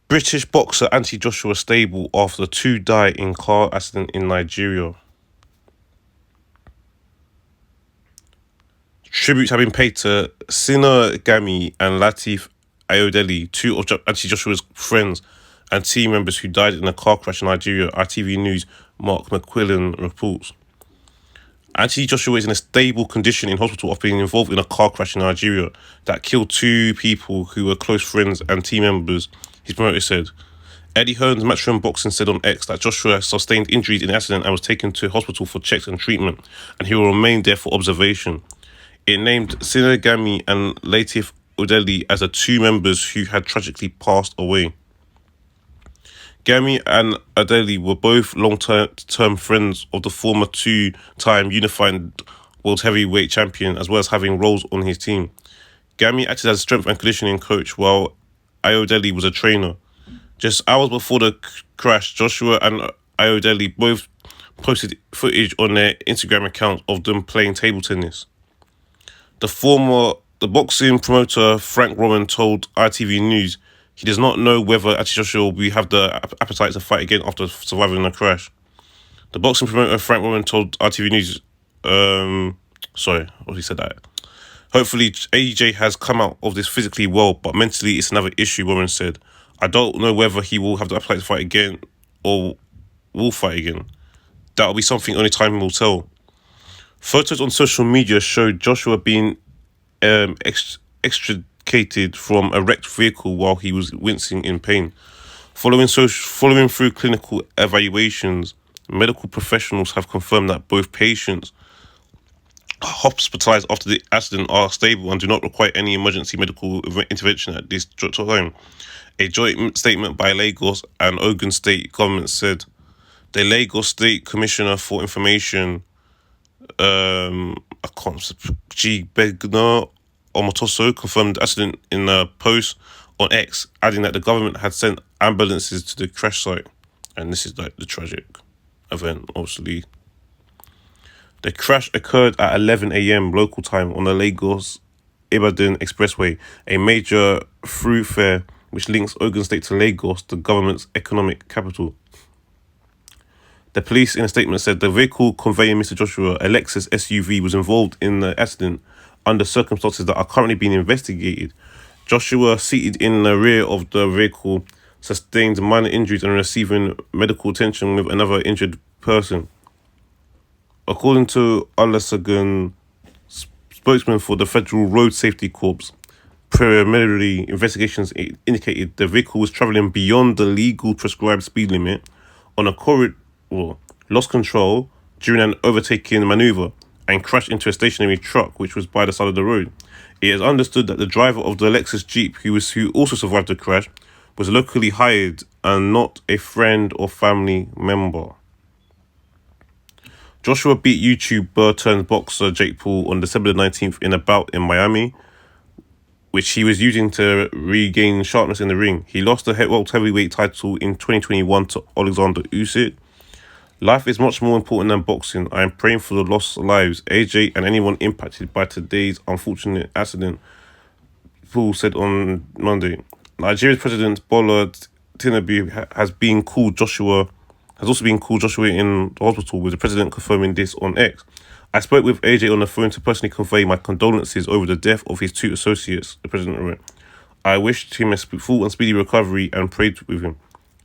British boxer Anthony Joshua stable after two die in car accident in Nigeria. Tributes have been paid to Sina Gami and Latif Ayodele, two of Anthony Joshua's friends and team members who died in a car crash in Nigeria, ITV News' Mark McQuillan reports. Anthony Joshua is in a stable condition in hospital after being involved in a car crash in Nigeria that killed two people who were close friends and team members, his promoter said. Eddie Hearn's Matchroom Boxing said on X that Joshua sustained injuries in the accident and was taken to hospital for checks and treatment, and he will remain there for observation. It named Sinagami and Latif Udeli as the two members who had tragically passed away. Gami and Adeli were both long-term friends of the former two-time unified world heavyweight champion, as well as having roles on his team. Gami acted as strength and conditioning coach, while Ayodele was a trainer. Just hours before the crash, Joshua and Ayodele both posted footage on their Instagram account of them playing table tennis. The boxing promoter Frank Rowan told ITV News he does not know whether Anthony Joshua will have the appetite to fight again after surviving the crash. The boxing promoter Frank Rowan told ITV News, he said that. Hopefully AJ has come out of this physically well, but mentally it's another issue, Rowan said. I don't know whether he will have the appetite to fight again or will fight again. That will be something only time will tell. Photos on social media showed Joshua being extricated from a wrecked vehicle while he was wincing in pain. Following through clinical evaluations, medical professionals have confirmed that both patients hospitalized after the accident are stable and do not require any emergency medical intervention at this time. A joint statement by Lagos and Ogun State government said the Lagos State Commissioner for Information, G. Begna Omotoso, confirmed the accident in a post on X, adding that the government had sent ambulances to the crash site. And this is like the tragic event, obviously. The crash occurred at 11 a.m. local time on the Lagos-Ibadan Expressway, a major thoroughfare which links Ogun State to Lagos, the government's economic capital. The police in a statement said the vehicle conveying Mr. Joshua, a Lexus SUV, was involved in the accident under circumstances that are currently being investigated. Joshua, seated in the rear of the vehicle, sustained minor injuries and receiving medical attention with another injured person. According to Olasegun, spokesman for the Federal Road Safety Corps, preliminary investigations indicated the vehicle was travelling beyond the legal prescribed speed limit on a corridor, lost control during an overtaking manoeuvre, and crashed into a stationary truck which was by the side of the road. It is understood that the driver of the Lexus Jeep, who also survived the crash, was locally hired and not a friend or family member. Joshua beat YouTuber turned boxer Jake Paul on December 19th in a bout in Miami, which he was using to regain sharpness in the ring. He lost the world heavyweight title in 2021 to Alexander Usyk. Life is much more important than boxing. I am praying for the lost lives, AJ and anyone impacted by today's unfortunate accident, Paul said on Monday. Nigeria's President Bola Tinubu has also been called Joshua in the hospital, with the president confirming this on X. I spoke with AJ on the phone to personally convey my condolences over the death of his two associates, the president wrote. I wished him a full and speedy recovery and prayed with him.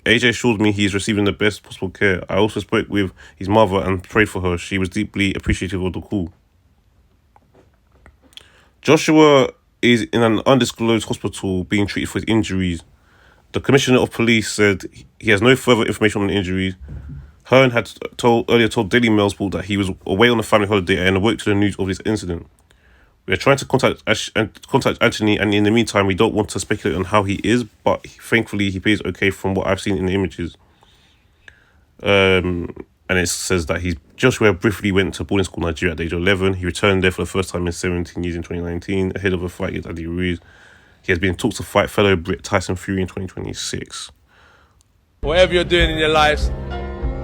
AJ assured me he is receiving the best possible care. I also spoke with his mother and prayed for her. She was deeply appreciative of the call. Joshua is in an undisclosed hospital being treated for his injuries. The Commissioner of Police said he has no further information on the injuries. Hearn had earlier told Daily Mail Sport that he was away on a family holiday and awoke to the news of this incident. We are trying to contact Anthony, and in the meantime, we don't want to speculate on how he is, but thankfully he appears okay from what I've seen in the images. And it says that Joshua briefly went to boarding school in Nigeria at the age of 11. He returned there for the first time in 17 years in 2019, ahead of a fight against Andy Ruiz. He has been talked to fight fellow Brit Tyson Fury in 2026. Whatever you're doing in your lives,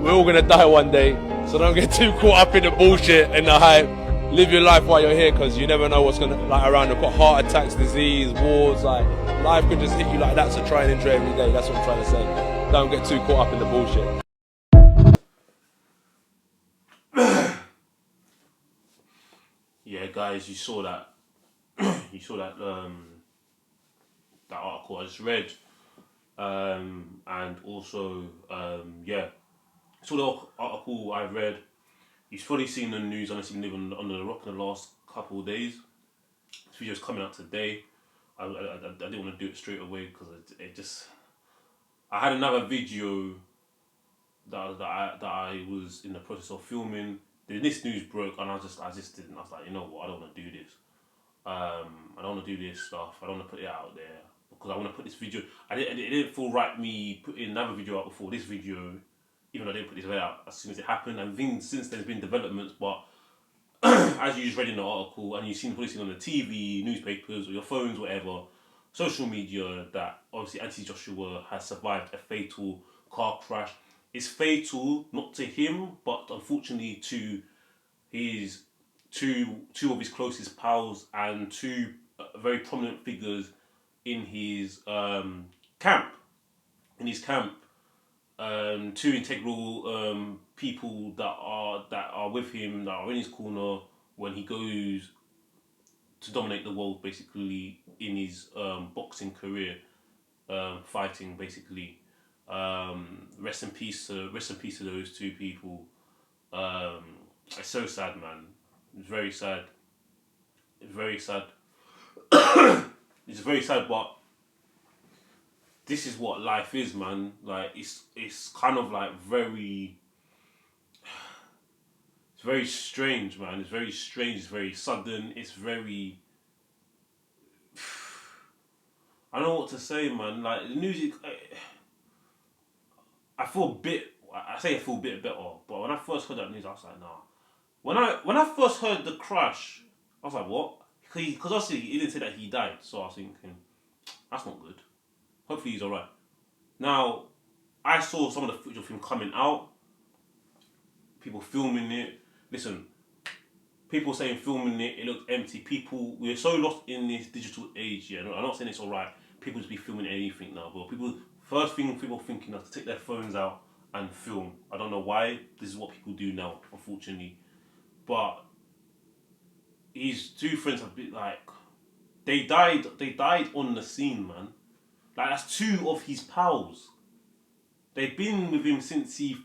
we're all going to die one day, so don't get too caught up in the bullshit and the hype. live your life while you're here, because you never know what's gonna around. You've got heart attacks, disease, wars. Like life could just hit you like that. So try and enjoy every day. That's what I'm trying to say. Don't get too caught up in the bullshit. Yeah, guys, you saw that. You saw that that article I just read, and also yeah, saw the article I read. You've probably seen the news unless you've been living under the rock in the last couple of days. This video's coming out today. I didn't want to do it straight away because it just. I had another video that I was in the process of filming. Then this news broke and I just didn't. I was like, you know what, I don't want to do this. I don't want to do this stuff. I don't want to put it out there because I want to put this video. It didn't feel right me putting another video out before this video, even though I didn't put this video out as soon as it happened. And then since there's been developments, but as you just read in the article and you've seen on the TV, newspapers, or your phones, whatever, social media, that obviously Anthony Joshua has survived a fatal car crash. It's fatal not to him, but unfortunately to his two of his closest pals and two very prominent figures in his camp. In his camp, two integral people that are with him, that are in his corner when he goes to dominate the world, basically in his boxing career, fighting basically. Rest in peace to those two people. It's so sad, man. It's very sad. It's very sad. It's very sad, but this is what life is, man. Like it's kind of like very. It's very strange, man. It's very strange. It's very sudden. It's very. I don't know what to say, man. Like the news, I feel a bit. I say I feel a bit better, but when I first heard that news, I was like, nah. When I first heard the crash, I was like, what? Because obviously he didn't say that he died, so I was thinking, that's not good. Hopefully he's alright. Now, I saw some of the footage of him coming out, people filming it. Listen, people saying filming it, it looked empty. We're so lost in this digital age, yeah. I'm not saying it's alright. People just be filming anything now, but first thing people thinking is to take their phones out and film. I don't know why. This is what people do now, unfortunately. But his two friends have been like, they died on the scene, man. Like that's two of his pals. They've been with him since he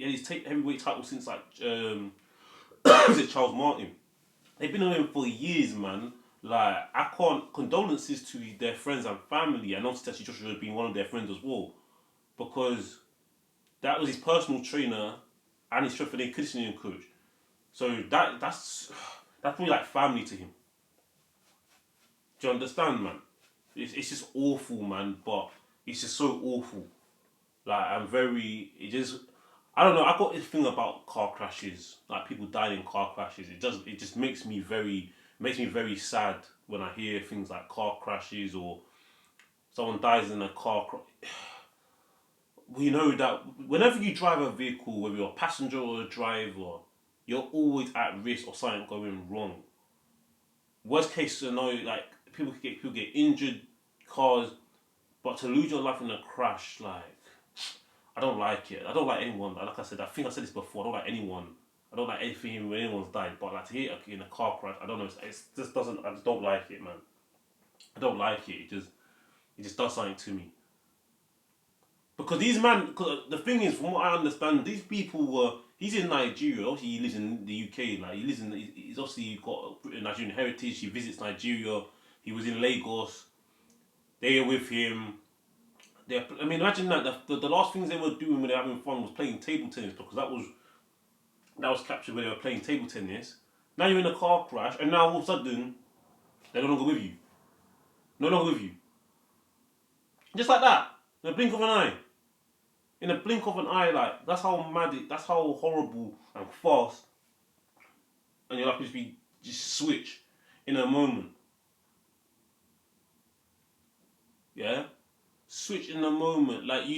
had his heavyweight title since like was it Charles Martin? They've been with him for years, man. Like I can't condolences to their friends and family, and obviously Joshua being one of their friends as well, because that was his personal trainer and his strength and conditioning coach. So that's probably like family to him. Do you understand, man? It's just awful, man. But it's just so awful. Like I don't know. I got this thing about car crashes, like people dying in car crashes. It just makes me very sad when I hear things like car crashes or someone dies in a car crash. We know that whenever you drive a vehicle, whether you're a passenger or a driver, you're always at risk of something going wrong. Worst case scenario, like people get injured, cars, but to lose your life in a crash, like I don't like it. I don't like anyone. Like I said, I think I said this before. I don't like anyone. I don't like anything when anyone's died. But like to hear it in a car crash, I don't know. It's just doesn't. I just don't like it, man. I don't like it. It just does something to me. Because these man, cause the thing is, from what I understand, these people were. He's in Nigeria. Obviously, he lives in the UK. Like he's obviously got Nigerian heritage. He visits Nigeria. He was in Lagos. They were with him. I mean, imagine that the last things they were doing when they were having fun was playing table tennis, because that was captured when they were playing table tennis. Now you're in a car crash, and now all of a sudden they're no longer with you. No longer with you. Just like that, in a blink of an eye. In a blink of an eye, like that's how mad that's how horrible and fast, and your life just switch in a moment. Yeah, switch in a moment. Like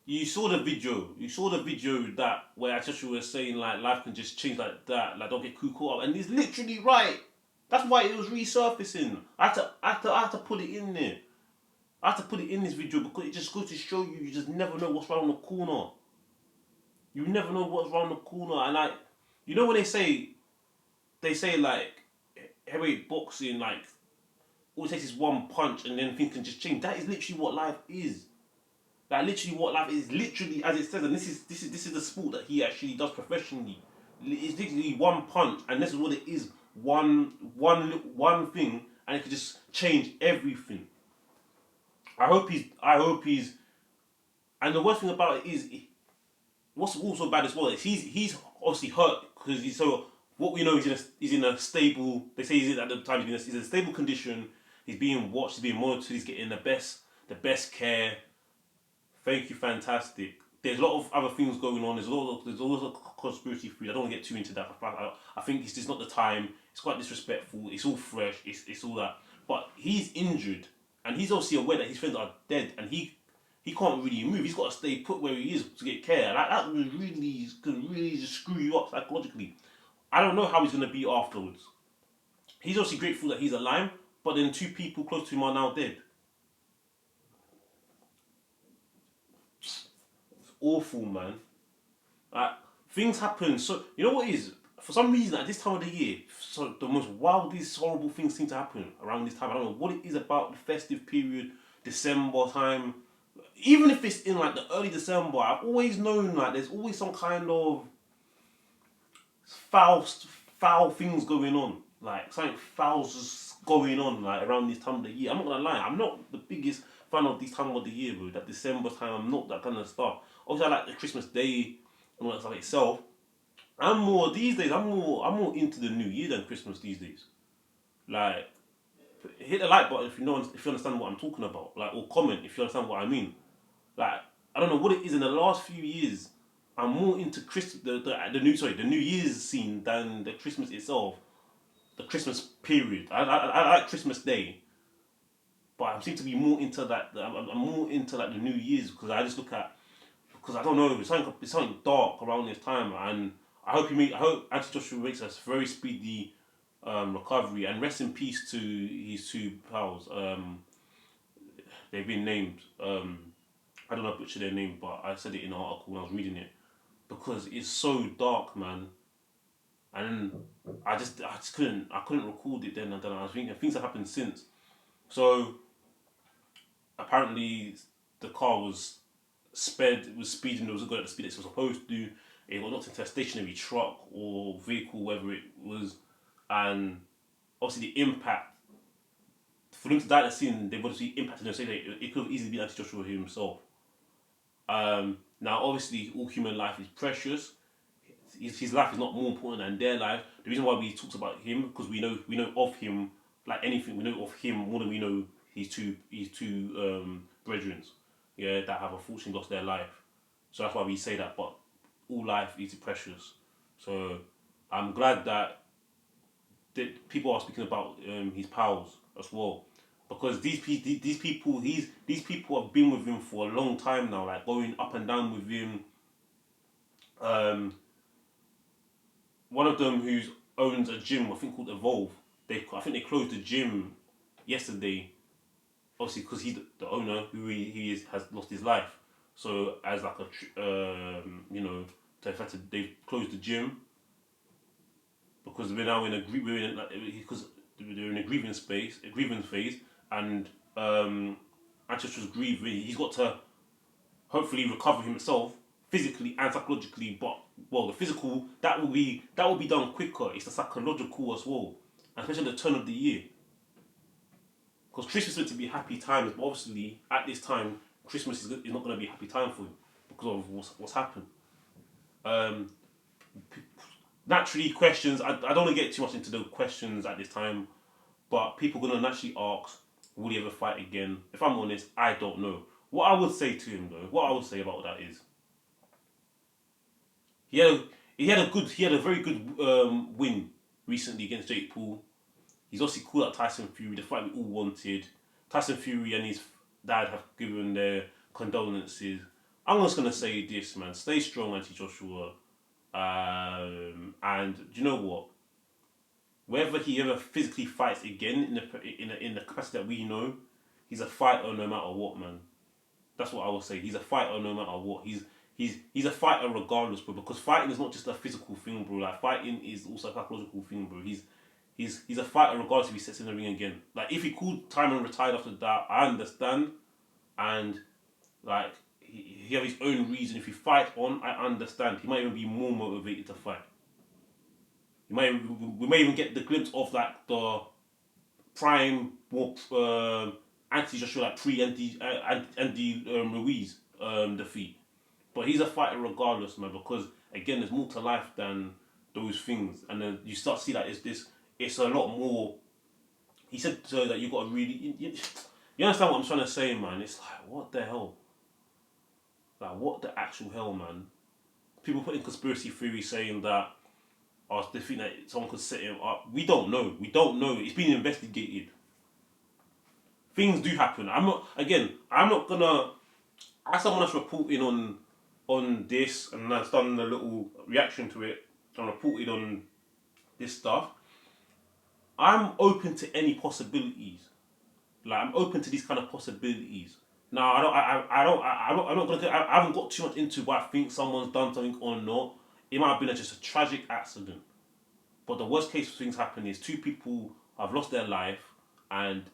You saw the video. You saw the video that where Atisha was saying like life can just change like that. Like don't get caught up, and he's literally right. That's why it was resurfacing. I had to put it in there. I had to put it in this video because it just goes to show you just never know what's around the corner. You never know what's around the corner, and like, you know when they say like heavyweight boxing, like all it takes is one punch and then things can just change. That is literally what life is. Like literally what life is, literally as it says, and this is the sport that he actually does professionally. It's literally one punch, and this is what it is. One thing, and it could just change everything. I hope he's. And the worst thing about it is, what's also bad as well is he's obviously hurt because he's so. What we know is he's in a stable. They say he's at the time he's in a stable condition. He's being watched. He's being monitored. He's getting the best care. Thank you, fantastic. There's a lot of other things going on. There's always a conspiracy theory. I don't want to get too into that. I think it's just not the time. It's quite disrespectful. It's all fresh. It's all that. But he's injured, and he's obviously aware that his friends are dead, and he can't really move. He's got to stay put where he is to get care. That can really just screw you up psychologically. I don't know how he's going to be afterwards. He's obviously grateful that he's alive, but then two people close to him are now dead. It's awful, man. Like, things happen. So you know what it is? For some reason, at this time of the year, so the most wildest, horrible things seem to happen around this time. I don't know what it is about the festive period, December time. Even if it's in like the early December, I've always known like there's always some kind of foul, foul things going on. Like something foul's just going on like around this time of the year. I'm not gonna lie, I'm not the biggest fan of this time of the year, bro. That December time, I'm not that kind of stuff. Obviously, I like the Christmas Day and all that stuff itself. I'm more these days. I'm more into the New Year than Christmas these days. Like, hit the like button if you understand what I'm talking about. Like, or comment if you understand what I mean. Like, I don't know what it is in the last few years. I'm more into the New Year's scene than the Christmas itself. The Christmas period. I like Christmas Day, but I seem to be more into that. I'm more into like the New Year's because I just look at because I don't know it's something dark around this time, and I hope Anthony Joshua makes a very speedy recovery, and rest in peace to his two pals. They've been named. I don't know butcher their name, but I said it in an article when I was reading it because it's so dark, man. And I just couldn't record it then. And then I was thinking things have happened since. So apparently the car it was speeding. It was going at the speed it was supposed to. It got knocked into a stationary truck or vehicle, whatever it was, and obviously the impact for them to die at the scene, they've obviously impacted them. Say that it could have easily been Anthony Joshua himself. Now, obviously, all human life is precious. His life is not more important than their life. The reason why we talk about him because we know of him like anything. We know of him more than we know his two brethren, yeah, that have unfortunately lost their life. So that's why we say that. But all life is precious. So I'm glad that people are speaking about his pals as well, because these people have been with him for a long time now, like going up and down with him. One of them who owns a gym, I think called Evolve. I think they closed the gym yesterday, obviously because he's the owner who he is has lost his life. So as like they've closed the gym because we're now in a because they're in a grievance phase, and Antish grieving. He's got to hopefully recover himself physically and psychologically. But well, the physical that will be done quicker. It's the psychological as well, especially at the turn of the year. Because Christmas is meant to be happy times, but obviously at this time, Christmas is not going to be a happy time for him because of what's happened. Naturally, questions. I don't want to get too much into the questions at this time, but people are going to naturally ask, will he ever fight again? If I'm honest, I don't know. What I would say to him though, what I would say about that is, he had a very good win recently against Jake Paul. He's obviously called out Tyson Fury, the fight we all wanted. Tyson Fury and his dad have given their condolences. I'm just gonna say this, man. Stay strong, Anti Joshua. And do you know what? Whether he ever physically fights again in the capacity that we know, he's a fighter no matter what, man. That's what I would say. He's a fighter no matter what. He's a fighter regardless, bro. Because fighting is not just a physical thing, bro. Like fighting is also a psychological thing, bro. He's a fighter regardless if he sits in the ring again. Like if he called time and retired after that, I understand. And like he have his own reason. If he fights on, I understand. He might even be more motivated to fight. We may even get the glimpse of like the prime more anti Joshua like pre Andy Ruiz defeat. But he's a fighter regardless, man. Because again, there's more to life than those things, and then you start to see that it's a lot more. He said that you got to really you understand what I'm trying to say, man. It's like what the hell, like what the actual hell, man. People putting conspiracy theories saying that they think that someone could set him up. We don't know. We don't know. It's been investigated. Things do happen. I'm not gonna. As someone that's reporting on this and that's done a little reaction to it and reported on this stuff, I'm open to any possibilities. Like I'm open to these kind of possibilities. Now I'm not gonna. I haven't got too much into what I think someone's done something or not. It might have been just a tragic accident. But the worst case things happen is two people have lost their life, and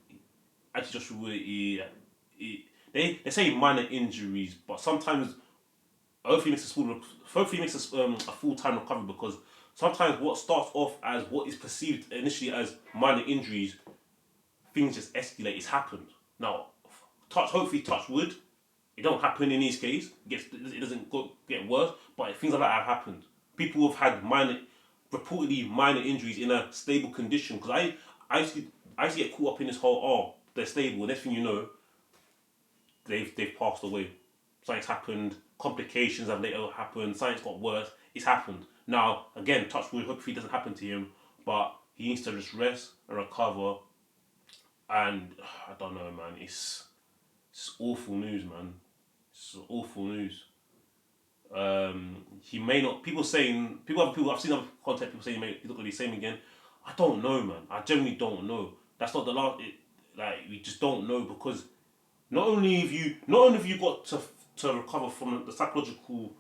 actually they say minor injuries, but sometimes hopefully makes a full time recovery because sometimes what starts off as what is perceived initially as minor injuries, things just escalate. It's happened. Now, hopefully touch wood, it don't happen in his case. It doesn't get worse, but things like that have happened. People have had reportedly minor injuries in a stable condition. Because I used to get caught up in this whole they're stable. Next thing you know, they've passed away. Something's happened. Complications have later happened. Something's got worse. It's happened. Now again, touch wood. Hopefully, it doesn't happen to him. But he needs to just rest and recover. And I don't know, man. It's awful news, man. It's awful news. He may not. I've seen other content. People saying he's not gonna be the same again. I don't know, man. I genuinely don't know. That's not the last. We just don't know because not only have you got to recover from the psychological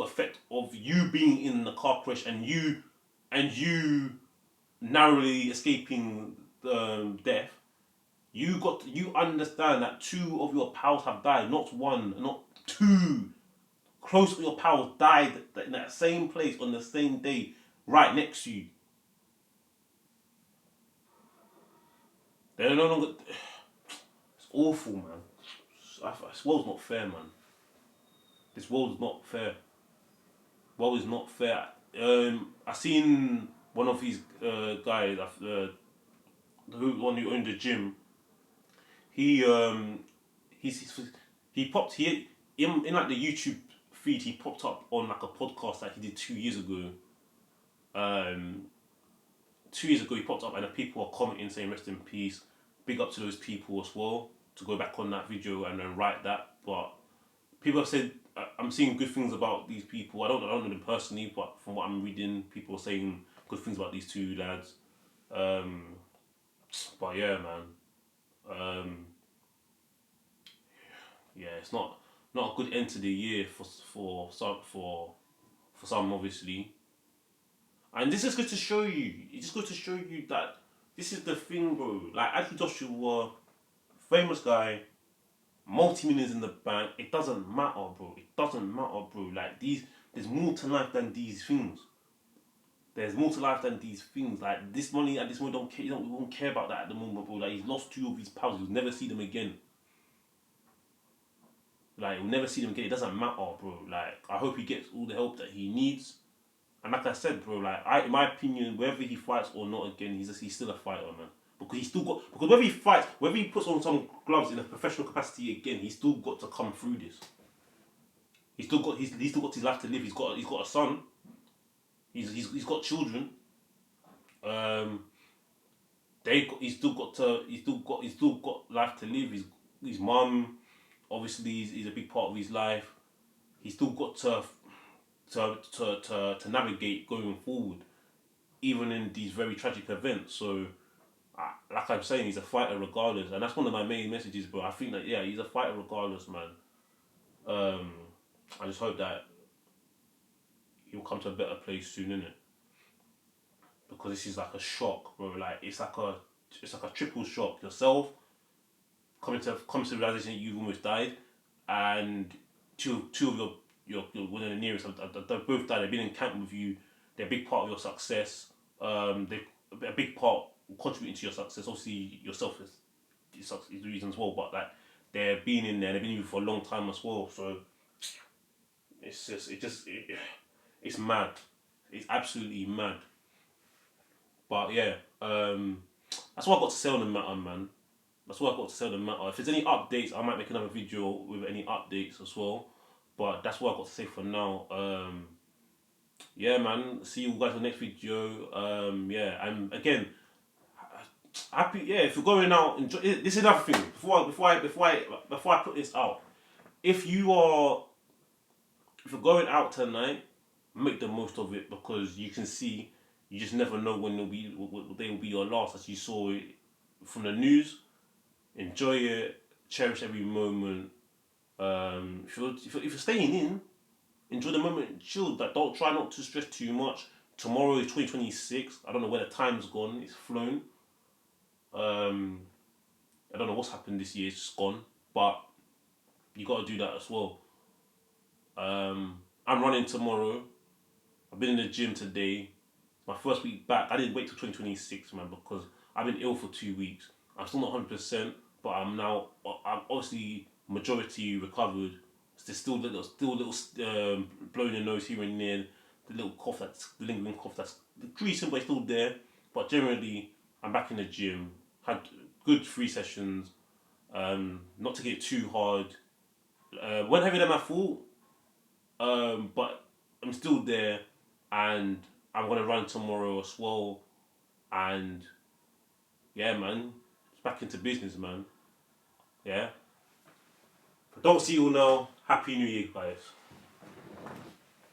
effect of you being in the car crash and you narrowly escaping death. You understand that two of your pals have died, not one, not two. Close to your pals died in that same place on the same day, right next to you. They're no longer. It's awful, man. This world's not fair, man. This world's not fair. World is not fair. I seen one of these guys, who owned the gym. He popped in like the YouTube feed. He popped up on like a podcast that he did 2 years ago. 2 years ago he popped up and the people are commenting saying rest in peace. Big up to those people as well to go back on that video and then write that. But people have said I'm seeing good things about these people. I don't know them personally, but from what I'm reading, people are saying good things about these two lads. But yeah, man. Yeah, it's not a good end to the year for some obviously. And this is good to show you. It's just good to show you that this is the thing, bro. Like Anthony Joshua, famous guy, multi-millions in the bank. It doesn't matter, bro. It doesn't matter, bro. Like there's more to life than these things. There's more to life than these things. Like this money at this moment don't care. We won't care about that at the moment, bro. Like he's lost two of his pals. He'll never see them again. Like we'll never see them again. It doesn't matter, bro. Like I hope he gets all the help that he needs. And like I said, bro, like in my opinion, whether he fights or not again, he's still a fighter, man. Because whether he fights, whether he puts on some gloves in a professional capacity again, he's still got to come through this. He's still got his life to live. He's got a son. He's got children. He's still got life to live. His mum, obviously he's a big part of his life. He's still got to navigate going forward, even in these very tragic events. So, like I'm saying, he's a fighter regardless, and that's one of my main messages, bro. I think that he's a fighter regardless, man. I just hope that he'll come to a better place soon, innit? Because this is like a shock, bro. Like it's like a triple shock. Yourself coming to the realization that you've almost died, and two of your one of the nearest, they both died. They've been in camp with you. They're a big part of your success. They a big part contributing to your success. Obviously, yourself is the reason as well, but like they've been in there. They've been in you for a long time as well. So it's mad. It's absolutely mad. But yeah, that's what I got to say on the matter, man. That's what I got to say on the matter. If there's any updates, I might make another video with any updates as well. But that's what I got to say for now. Yeah, man. See you guys in the next video. Yeah, and again, happy. Yeah, if you're going out, enjoy. This is another thing. Before I put this out, if you're going out tonight, make the most of it, because you can see, you just never know when they will be your last. As you saw it from the news, enjoy it, cherish every moment. If you're staying in, enjoy the moment, chill. Like, don't try not to stress too much. Tomorrow is 2026. I don't know where the time's gone. It's flown. I don't know what's happened this year. It's just gone. But you got to do that as well. I'm running tomorrow. I've been in the gym today. My first week back. I didn't wait till 2026, man, because I've been ill for 2 weeks. I'm still not 100%, but I'm obviously majority recovered. There's still little blowing the nose here and there, the little cough, the lingering cough that's decreasing, but it's still there. But generally, I'm back in the gym. Had good 3 sessions. Not to get too hard. Went heavier than I thought. But I'm still there, and I'm gonna run tomorrow as well. And yeah, man, it's back into business, man. Yeah. If I don't see you all now, Happy New Year, guys.